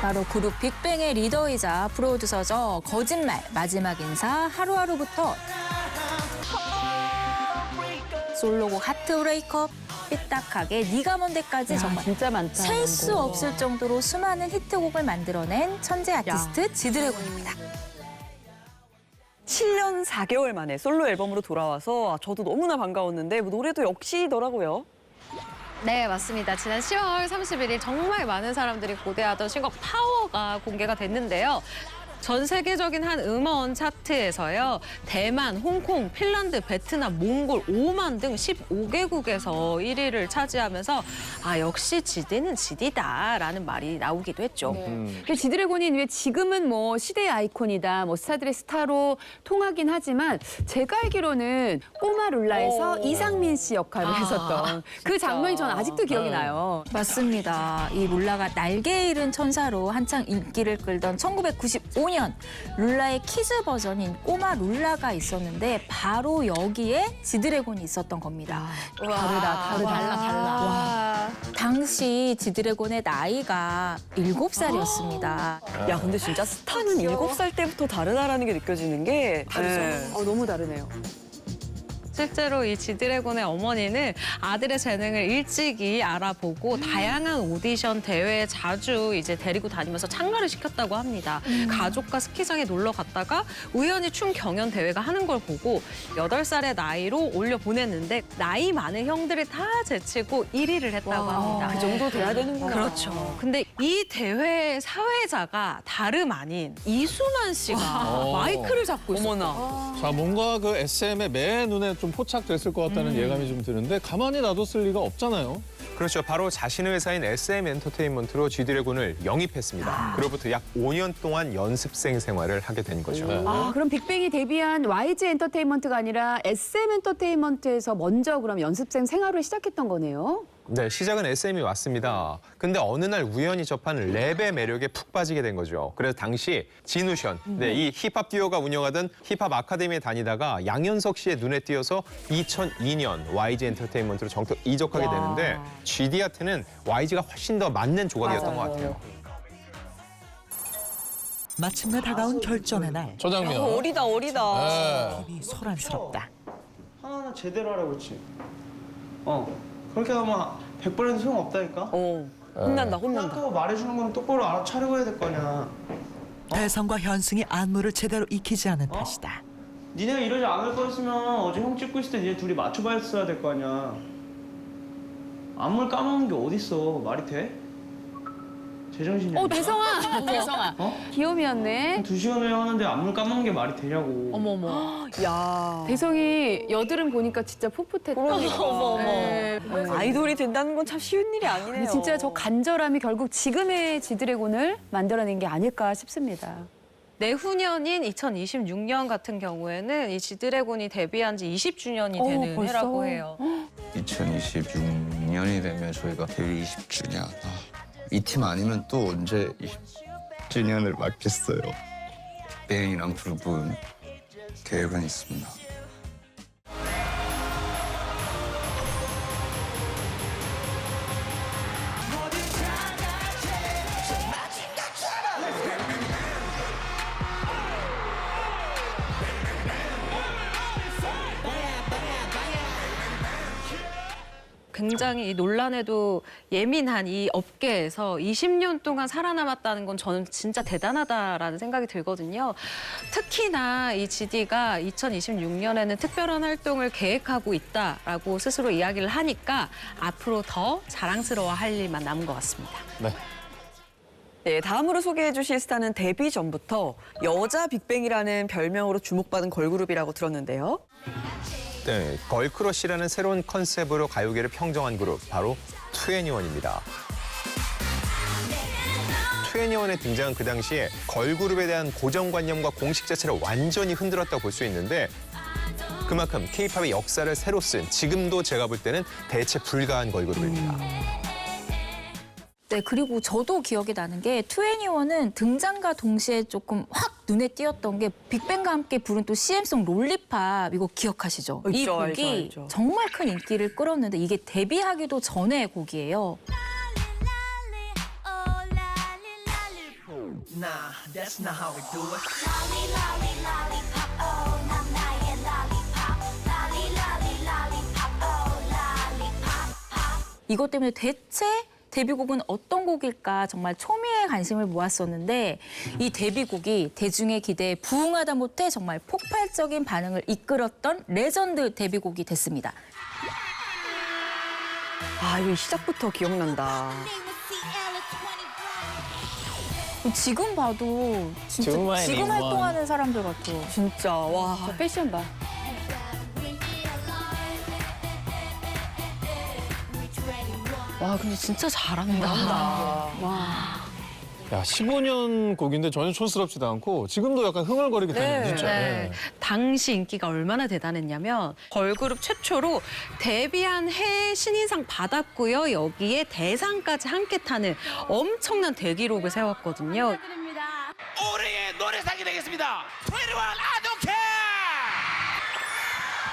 바로 그룹 빅뱅의 리더이자 프로듀서죠. 거짓말, 마지막 인사, 하루하루부터 솔로곡 하트 브레이커, 삐딱하게 네가 뭔데까지 정말 진짜 많다. 셀 수 없을 정도로 수많은 히트곡을 만들어낸 천재 아티스트 지드래곤입니다. 7년 4개월 만에 솔로 앨범으로 돌아와서 저도 너무나 반가웠는데 노래도 역시더라고요. 네, 맞습니다. 지난 10월 31일 정말 많은 사람들이 고대하던 신곡 파워가 공개가 됐는데요. 전 세계적인 한 음원 차트에서요. 대만, 홍콩, 핀란드, 베트남, 몽골, 오만 등 15개국에서 1위를 차지하면서 아, 역시 지디는 지디다라는 말이 나오기도 했죠. 그 지드래곤이 왜 지금은 뭐 시대의 아이콘이다, 뭐 스타들의 스타로 통하긴 하지만 제가 알기로는 꼬마 룰라에서 이상민 씨 역할을 했었던 그 장면이 저는 아직도 기억이 나요. 맞습니다. 이 룰라가 날개 잃은 천사로 한창 인기를 끌던 1995년 룰라의 키즈 버전인 꼬마 룰라가 있었는데 바로 여기에 지드래곤이 있었던 겁니다. 달라. 당시 지드래곤의 나이가 7살이었습니다. 야, 근데 진짜 스타는 7살 때부터 다르다라는 게 느껴지는 게 네. 너무 다르네요. 실제로 이 지드래곤의 어머니는 아들의 재능을 일찍이 알아보고 다양한 오디션 대회에 자주 이제 데리고 다니면서 참가를 시켰다고 합니다. 가족과 스키장에 놀러 갔다가 우연히 춤 경연 대회가 하는 걸 보고 8살의 나이로 올려 보냈는데 나이 많은 형들이 다 제치고 1위를 했다고 합니다. 그 정도 돼야 되는구나. 그렇죠. 근데 이 대회의 사회자가 다름 아닌 이수만 씨가 마이크를 잡고 있어요. 어머나. 자, 뭔가 그 SM의 매 눈에 좀 포착됐을 것 같다는 예감이 좀 드는데 가만히 놔뒀을 리가 없잖아요. 그렇죠. 바로 자신의 회사인 SM 엔터테인먼트로 지드래곤을 영입했습니다. 그로부터 약 5년 동안 연습생 생활을 하게 된 거죠. 그럼 빅뱅이 데뷔한 YG 엔터테인먼트가 아니라 SM 엔터테인먼트에서 먼저 그럼 연습생 생활을 시작했던 거네요. 네, 시작은 SM이 왔습니다. 근데 어느 날 우연히 접한 랩의 매력에 푹 빠지게 된 거죠. 그래서 당시 진우션, 네, 이 힙합 듀오가 운영하던 힙합 아카데미에 다니다가 양현석 씨의 눈에 띄어서 2002년 YG 엔터테인먼트로 정식 이적하게 되는데 GD한테는 YG가 훨씬 더 맞는 조각이었던 것 같아요. 마침내 다가온 결전의 날. 저 장면. 어리다. 네. 입이 소란스럽다. 하나는 제대로 하라고 그랬지. 그렇게 하면 100번에도 소용없다니까. 혼난다. 생각하고 말해주는 건 똑바로 알아차리고 해야 될 거 아니야. 대성과 현승이 안무를 제대로 익히지 않은 탓이다. 니네가 이러지 않을 거였으면 어제 형 찍고 있을 때 니네 둘이 맞춰봤어야 될 거 아니야. 안무를 까먹는 게 어딨어. 말이 돼? 제정신이야. 대성아. 귀요미였네. 2시간 후에 하는데 안무를 까먹는 게 말이 되냐고. 어머머. 야. 대성이 여드름 보니까 진짜 풋풋했다. 어머. 네. 아이돌이 된다는 건 참 쉬운 일이 아니네요. 근데 진짜 저 간절함이 결국 지금의 지드래곤을 만들어낸 게 아닐까 싶습니다. 내후년인 2026년 같은 경우에는 이 지드래곤이 데뷔한 지 20주년이 되는 벌써? 해라고 해요. 2026년이 되면 저희가 데뷔 20주년. 이 팀 아니면 또 언제 20주년을 맞겠어요. 뱅이랑 그룹은 계획은 있습니다. 굉장히 이 논란에도 예민한 이 업계에서 20년 동안 살아남았다는 건 저는 진짜 대단하다라는 생각이 들거든요. 특히나 이 GD가 2026년에는 특별한 활동을 계획하고 있다라고 스스로 이야기를 하니까 앞으로 더 자랑스러워할 일만 남은 것 같습니다. 네, 다음으로 소개해 주실 스타는 데뷔 전부터 여자 빅뱅이라는 별명으로 주목받은 걸그룹이라고 들었는데요. 네, 걸크러쉬라는 새로운 컨셉으로 가요계를 평정한 그룹, 바로 2NE1입니다. 2NE1의 등장은 그 당시에 걸그룹에 대한 고정관념과 공식 자체를 완전히 흔들었다고 볼 수 있는데 그만큼 K-팝의 역사를 새로 쓴 지금도 제가 볼 때는 대체 불가한 걸그룹입니다. 네, 그리고 저도 기억이 나는 게 2NE1은 등장과 동시에 조금 확 눈에 띄었던 게 빅뱅과 함께 부른 또 CM송 롤리팝 이거 기억하시죠? 이 알죠, 곡이 알죠. 정말 큰 인기를 끌었는데 이게 데뷔하기도 전의 곡이에요. 이것 때문에 대체 데뷔곡은 어떤 곡일까 정말 초미의 관심을 모았었는데 이 데뷔곡이 대중의 기대에 부응하다 못해 정말 폭발적인 반응을 이끌었던 레전드 데뷔곡이 됐습니다. 아, 이거 시작부터 기억난다. 지금 봐도 진짜 지금 활동하는 사람들 같아. 진짜, 와. 저 패션 봐. 와, 근데 진짜 잘한다. 야, 15년 곡인데 전혀 촌스럽지도 않고 지금도 약간 흥얼거리게 되는 진짜. 네. 당시 인기가 얼마나 대단했냐면 걸그룹 최초로 데뷔한 해 신인상 받았고요. 여기에 대상까지 함께 타는 엄청난 대기록을 세웠거든요. 올해의 노래상이 되겠습니다. 21 I don't care.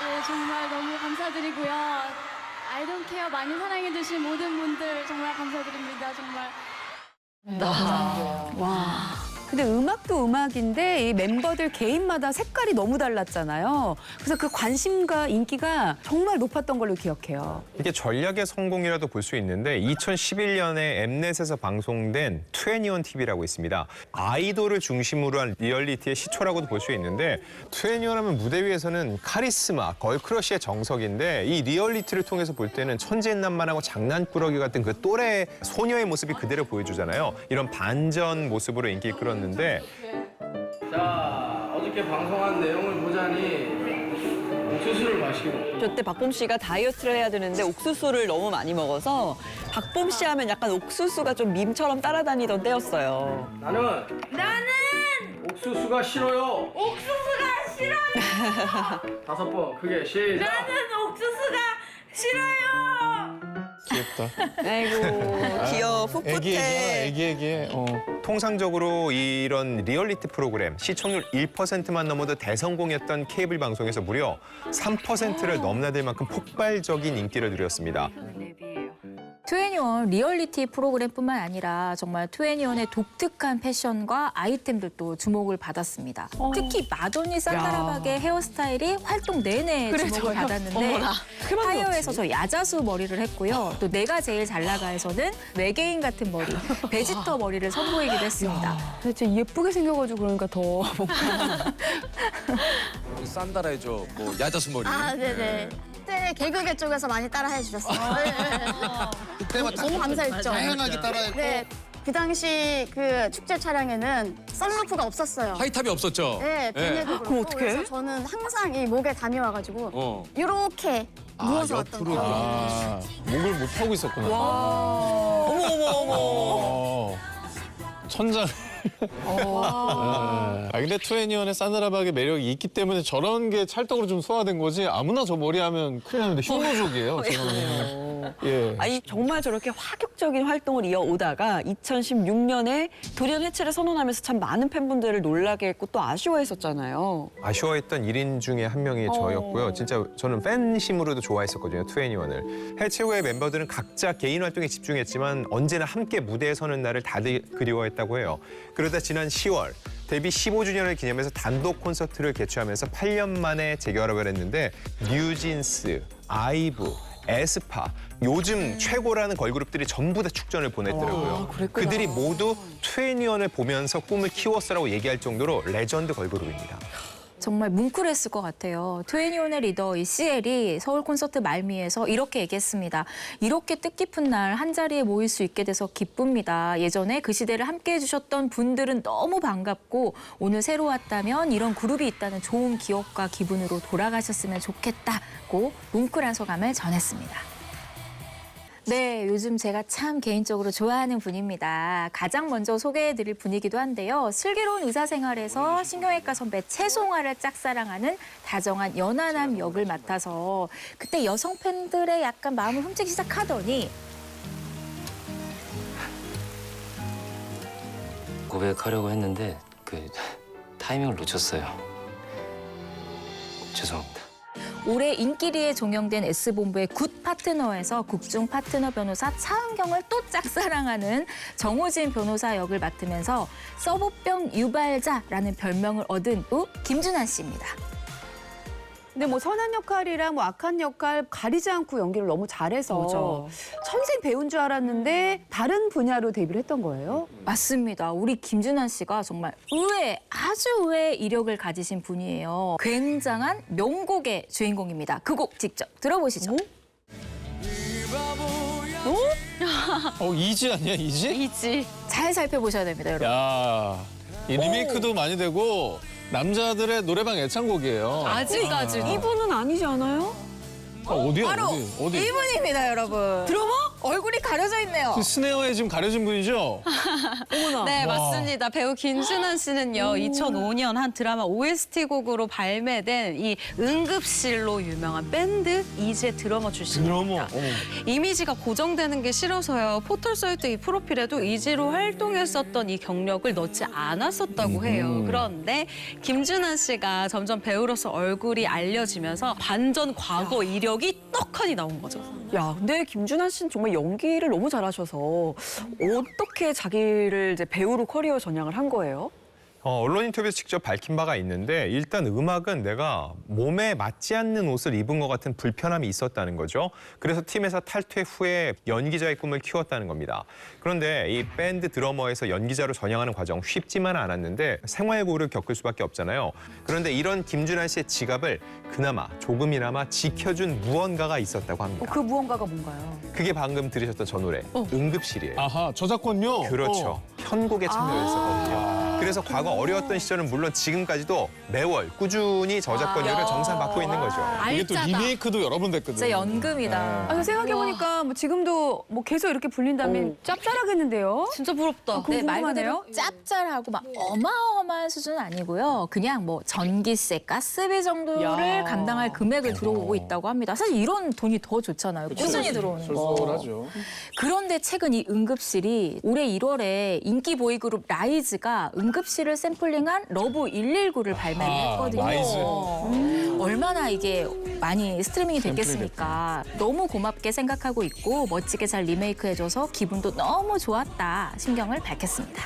네, 정말 너무 감사드리고요. 아이돈케어 많이 사랑해주신 모든 분들 정말 감사드립니다. 정말. 와. 근데 음악도 음악인데 이 멤버들 개인마다 색깔이 너무 달랐잖아요. 그래서 그 관심과 인기가 정말 높았던 걸로 기억해요. 이게 전략의 성공이라도 볼 수 있는데 2011년에 엠넷에서 방송된 21 TV라고 있습니다. 아이돌을 중심으로 한 리얼리티의 시초라고도 볼 수 있는데 21 하면 무대 위에서는 카리스마, 걸크러쉬의 정석인데 이 리얼리티를 통해서 볼 때는 천진난만하고 장난꾸러기 같은 그 또래 소녀의 모습이 그대로 보여주잖아요. 이런 반전 모습으로 인기를 끌었는데 자, 어저께 방송한 내용을 보자니 옥수수를 마시고. 저때 박범 씨가 다이어트를 해야 되는데 옥수수를 너무 많이 먹어서 박범 씨 하면 약간 옥수수가 좀 밈처럼 따라다니던 때였어요. 나는 옥수수가 싫어요. 옥수수가 싫어요! 5번 크게 시작. 옥수수가 싫어요! 귀엽다. 아이고, 귀여워, 풋풋해. 애기해. 통상적으로 이런 리얼리티 프로그램 시청률 1%만 넘어도 대성공이었던 케이블 방송에서 무려 3%를 넘나들 만큼 폭발적인 인기를 누렸습니다. 21 리얼리티 프로그램뿐만 아니라 정말 21의 독특한 패션과 아이템들도 주목을 받았습니다. 특히 마돈니 산다라박의 헤어스타일이 활동 내내 주목을 받았는데 타이어에서 저 야자수 머리를 했고요. 또 내가 제일 잘 나가에서는 외계인 같은 머리, 베지터 머리를 선보이기도 했습니다. 진짜 예쁘게 생겨가지고 그러니까 더 뭔가. 산다라의 뭐 야자수 머리. 아, 네네. 그때 개그계 쪽에서 많이 따라해 주셨어요. 그때만 너무 감사했죠. 다양하게 따라했고. 네. 그 당시 그 축제 촬영에는 썬루프가 없었어요. 하이탑이 없었죠. 네, 배내도 그렇고. 그럼 어떡해? 그래서 저는 항상 이 목에 담이와가지고 이렇게 누워서 왔던 옆으로. 거예요. 목을 못 타고 있었구나. 어머, 어머, 어머. 천장. 근데 21의 싸늘하박의 매력이 있기 때문에 저런 게 찰떡으로 좀 소화된 거지 아무나 저 머리 하면 큰일 나는데 흉노족이에요. 예. 아니, 정말 저렇게 화격적인 활동을 이어오다가 2016년에 돌연 해체를 선언하면서 참 많은 팬분들을 놀라게 했고 또 아쉬워했었잖아요. 아쉬워했던 1인 중에 한 명이 저였고요. 진짜 저는 팬심으로도 좋아했었거든요, 21을. 해체 후에 멤버들은 각자 개인 활동에 집중했지만 언제나 함께 무대에 서는 날을 다들 그리워했다고 해요. 그러다 지난 10월 데뷔 15주년을 기념해서 단독 콘서트를 개최하면서 8년 만에 재결합을 했는데 뉴진스, 아이브, 에스파, 요즘 최고라는 걸그룹들이 전부 다 축전을 보냈더라고요. 그들이 모두 21을 보면서 꿈을 키웠어라고 얘기할 정도로 레전드 걸그룹입니다. 정말 뭉클했을 것 같아요. 21의 리더 이 CL이 서울 콘서트 말미에서 이렇게 얘기했습니다. 이렇게 뜻깊은 날 한자리에 모일 수 있게 돼서 기쁩니다. 예전에 그 시대를 함께 해주셨던 분들은 너무 반갑고 오늘 새로 왔다면 이런 그룹이 있다는 좋은 기억과 기분으로 돌아가셨으면 좋겠다고 뭉클한 소감을 전했습니다. 네, 요즘 제가 참 개인적으로 좋아하는 분입니다. 가장 먼저 소개해드릴 분이기도 한데요. 슬기로운 의사생활에서 신경외과 선배 최송화를 짝사랑하는 다정한 연하남 역을 맡아서 그때 여성 팬들의 약간 마음을 훔치기 시작하더니 고백하려고 했는데 그 타이밍을 놓쳤어요. 죄송합니다. 올해 인기리에 종영된 S본부의 굿 파트너에서 국중 파트너 변호사 차은경을 또 짝사랑하는 정호진 변호사 역을 맡으면서 서브병 유발자라는 별명을 얻은 김준한 씨입니다. 근데 뭐 선한 역할이랑 뭐 악한 역할 가리지 않고 연기를 너무 잘해서 천생 배우인 줄 알았는데 다른 분야로 데뷔를 했던 거예요? 맞습니다. 우리 김준한 씨가 정말 아주 의외의 이력을 가지신 분이에요. 굉장한 명곡의 주인공입니다. 그 곡 직접 들어보시죠. 이지 아니야, 이지? 이지. 잘 살펴보셔야 됩니다, 여러분. 야, 이 리메이크도 많이 되고 남자들의 노래방 애창곡이에요. 아직까지. 이분은 아니지 않아요? 어디야, 바로 어디? 이분입니다, 여러분. 드러머? 얼굴이 가려져 있네요. 그 스네어에 지금 가려진 분이죠? 네, 맞습니다. 배우 김준한 씨는요, 2005년 한 드라마 OST 곡으로 발매된 이 응급실로 유명한 밴드 이지의 드러머 출신입니다. 이미지가 고정되는 게 싫어서요. 포털 사이트 이 프로필에도 이지로 활동했었던 이 경력을 넣지 않았었다고 해요. 그런데 김준한 씨가 점점 배우로서 얼굴이 알려지면서 반전 과거 이력이 떡하니 나온 거죠. 야, 근데 김준한 씨는 정말 연기를 너무 잘하셔서 어떻게 자기를 이제 배우로 커리어 전향을 한 거예요? 언론 인터뷰에서 직접 밝힌 바가 있는데 일단 음악은 내가 몸에 맞지 않는 옷을 입은 것 같은 불편함이 있었다는 거죠. 그래서 팀에서 탈퇴 후에 연기자의 꿈을 키웠다는 겁니다. 그런데 이 밴드 드러머에서 연기자로 전향하는 과정 쉽지만은 않았는데 생활고를 겪을 수밖에 없잖아요. 그런데 이런 김준한 씨의 지갑을 그나마 조금이나마 지켜준 무언가가 있었다고 합니다. 그 무언가가 뭔가요? 그게 방금 들으셨던 저 노래, 응급실이에요. 아하, 저작권료? 그렇죠. 편곡에 참여했었거든요. 그래서 과거 어려웠던 시절은 물론 지금까지도 매월 꾸준히 저작권료를 정산받고 있는 거죠. 이게 또 리메이크도 여러 번 됐거든. 진짜 연금이다. 아, 생각해보니까 뭐 지금도 뭐 계속 이렇게 불린다면 짭짤하겠는데요? 진짜 부럽다. 네, 말 궁금하네요. 그대로 짭짤하고 막 어마어마한 수준은 아니고요. 그냥 뭐 전기세, 가스비 정도를 감당할 금액을 들어오고 있다고 합니다. 사실 이런 돈이 더 좋잖아요. 꾸준히 들어오는 거. 쏠쏠하죠. 그런데 최근 이 응급실이 올해 1월에 인기 보이그룹 라이즈가 응급실을 샘플링한 러브 119를 발매를 했거든요. 라이즈. 얼마나 이게 많이 스트리밍이 됐겠습니까? 너무 고맙게 생각하고 있고 멋지게 잘 리메이크해줘서 기분도 너무 좋았다 심경을 밝혔습니다.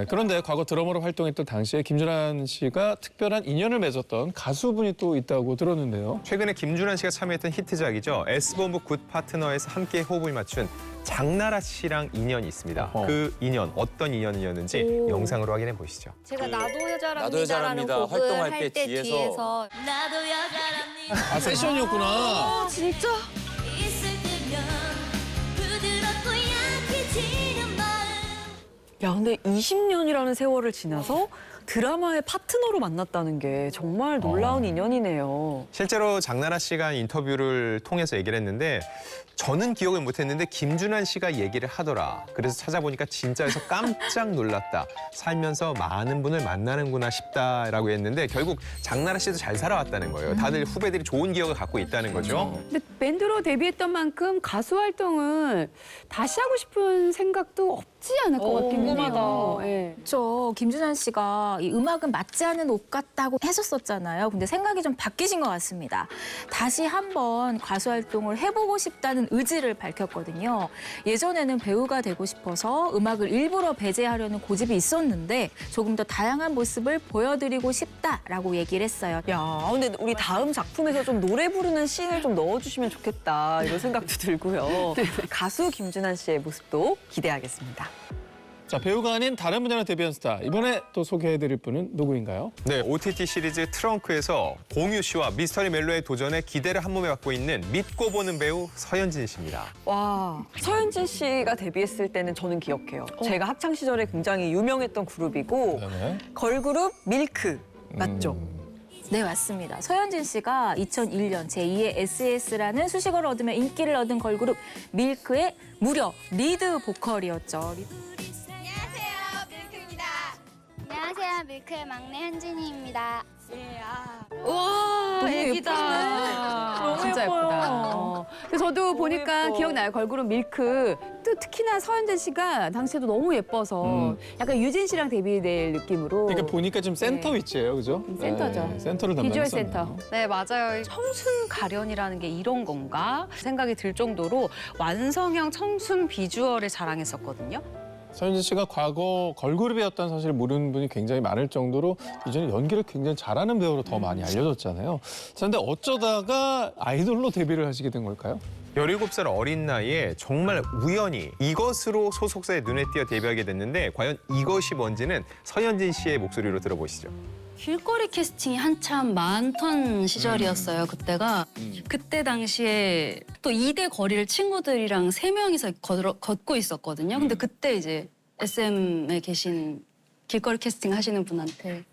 그런데 과거 드러머로 활동했던 당시에 김준한 씨가 특별한 인연을 맺었던 가수분이 또 있다고 들었는데요. 최근에 김준한 씨가 참여했던 히트작이죠. S본부 굿 파트너에서 함께 호흡을 맞춘 장나라 씨랑 인연이 있습니다. 그 인연, 어떤 인연이었는지 영상으로 확인해 보시죠. 제가 나도 여자랍니다라는 여자랍니다. 곡을 활동할 할 때 때 뒤에서. 뒤에서 나도 여자랍니다. 아, 세션이었구나. 진짜? 있을 때면 부드럽고 약해지는 마음. 야, 근데 20년이라는 세월을 지나서 드라마의 파트너로 만났다는 게 정말 놀라운 인연이네요. 실제로 장나라 씨가 인터뷰를 통해서 얘기를 했는데 저는 기억을 못했는데 김준한 씨가 얘기를 하더라. 그래서 찾아보니까 진짜에서 깜짝 놀랐다. 살면서 많은 분을 만나는구나 싶다라고 했는데 결국 장나라 씨도 잘 살아왔다는 거예요. 다들 후배들이 좋은 기억을 갖고 있다는 거죠. 근데 밴드로 데뷔했던 만큼 가수 활동을 다시 하고 싶은 생각도 없지 않을 것 같긴 해요. 예. 그렇죠. 김준한 씨가 이 음악은 맞지 않은 옷 같다고 했었잖아요. 근데 생각이 좀 바뀌신 것 같습니다. 다시 한번 가수 활동을 해보고 싶다는 의지를 밝혔거든요. 예전에는 배우가 되고 싶어서 음악을 일부러 배제하려는 고집이 있었는데 조금 더 다양한 모습을 보여드리고 싶다라고 얘기를 했어요. 야, 근데 우리 다음 작품에서 좀 노래 부르는 씬을 좀 넣어주시면 좋겠다 이런 생각도 들고요. 가수 김준한 씨의 모습도 기대하겠습니다. 자, 배우가 아닌 다른 분야로 데뷔한 스타. 이번에 또 소개해드릴 분은 누구인가요? 네, OTT 시리즈 트렁크에서 공유 씨와 미스터리 멜로의 도전에 기대를 한 몸에 갖고 있는 믿고 보는 배우 서현진 씨입니다. 와, 서현진 씨가 데뷔했을 때는 저는 기억해요. 제가 학창 시절에 굉장히 유명했던 그룹이고 네네. 걸그룹 밀크 맞죠? 네, 맞습니다. 서현진 씨가 2001년 제2의 SES라는 수식어를 얻으며 인기를 얻은 걸그룹 밀크의 무려 리드 보컬이었죠. 안녕하세요, 밀크의 막내 현진이입니다. 와, 애기다. 진짜 예쁘다. 그래서 저도 보니까 기억나요. 걸그룹 밀크. 또 특히나 서현진 씨가 당시에도 너무 예뻐서 약간 유진 씨랑 데뷔될 느낌으로. 그러니까 보니까 좀 센터 위치예요, 그죠? 센터죠. 네, 센터를 비주얼 담당했었네요. 센터. 네, 맞아요. 청순 가련이라는 게 이런 건가 생각이 들 정도로 완성형 청순 비주얼을 자랑했었거든요. 서현진 씨가 과거 걸그룹이었다는 사실을 모르는 분이 굉장히 많을 정도로 이전에 연기를 굉장히 잘하는 배우로 더 많이 알려졌잖아요. 그런데 어쩌다가 아이돌로 데뷔를 하시게 된 걸까요? 17살 어린 나이에 정말 우연히 이것으로 소속사에 눈에 띄어 데뷔하게 됐는데 과연 이것이 뭔지는 서현진 씨의 목소리로 들어보시죠. 길거리 캐스팅이 한참 많던 시절이었어요, 그때가. 그때 당시에 또 2대 거리를 친구들이랑 3명이서 걷고 있었거든요. 근데 그때 이제 SM에 계신 길거리 캐스팅 하시는 분한테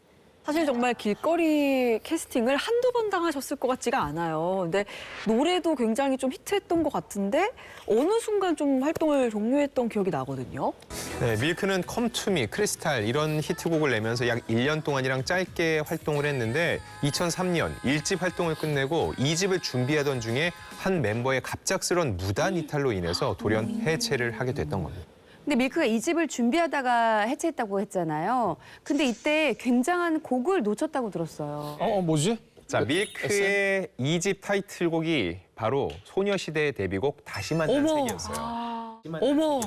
사실 정말 길거리 캐스팅을 한두 번 당하셨을 것 같지가 않아요. 근데 노래도 굉장히 좀 히트했던 것 같은데 어느 순간 좀 활동을 종료했던 기억이 나거든요. 네, 밀크는 Come to Me, 크리스탈 이런 히트곡을 내면서 약 1년 동안이랑 짧게 활동을 했는데 2003년 1집 활동을 끝내고 2집을 준비하던 중에 한 멤버의 갑작스런 무단 이탈로 인해서 돌연 해체를 하게 됐던 겁니다. 근데 밀크가 2집을 준비하다가 해체했다고 했잖아요. 근데 이때 굉장한 곡을 놓쳤다고 들었어요. 뭐지? 자, 밀크의 2집 타이틀곡이 바로 소녀시대의 데뷔곡 다시 만난 색이었어요. 어머.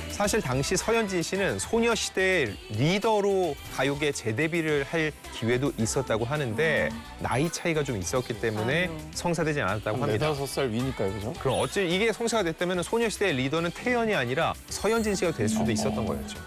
사실 당시 서현진 씨는 소녀시대의 리더로 가요계 재데뷔를 할 기회도 있었다고 하는데 나이 차이가 좀 있었기 때문에 성사되지 않았다고 합니다. 4-5살 위니까요, 그죠? 그럼 어찌 이게 성사가 됐다면 소녀시대의 리더는 태연이 아니라 서현진 씨가 될 수도 있었던 거였죠.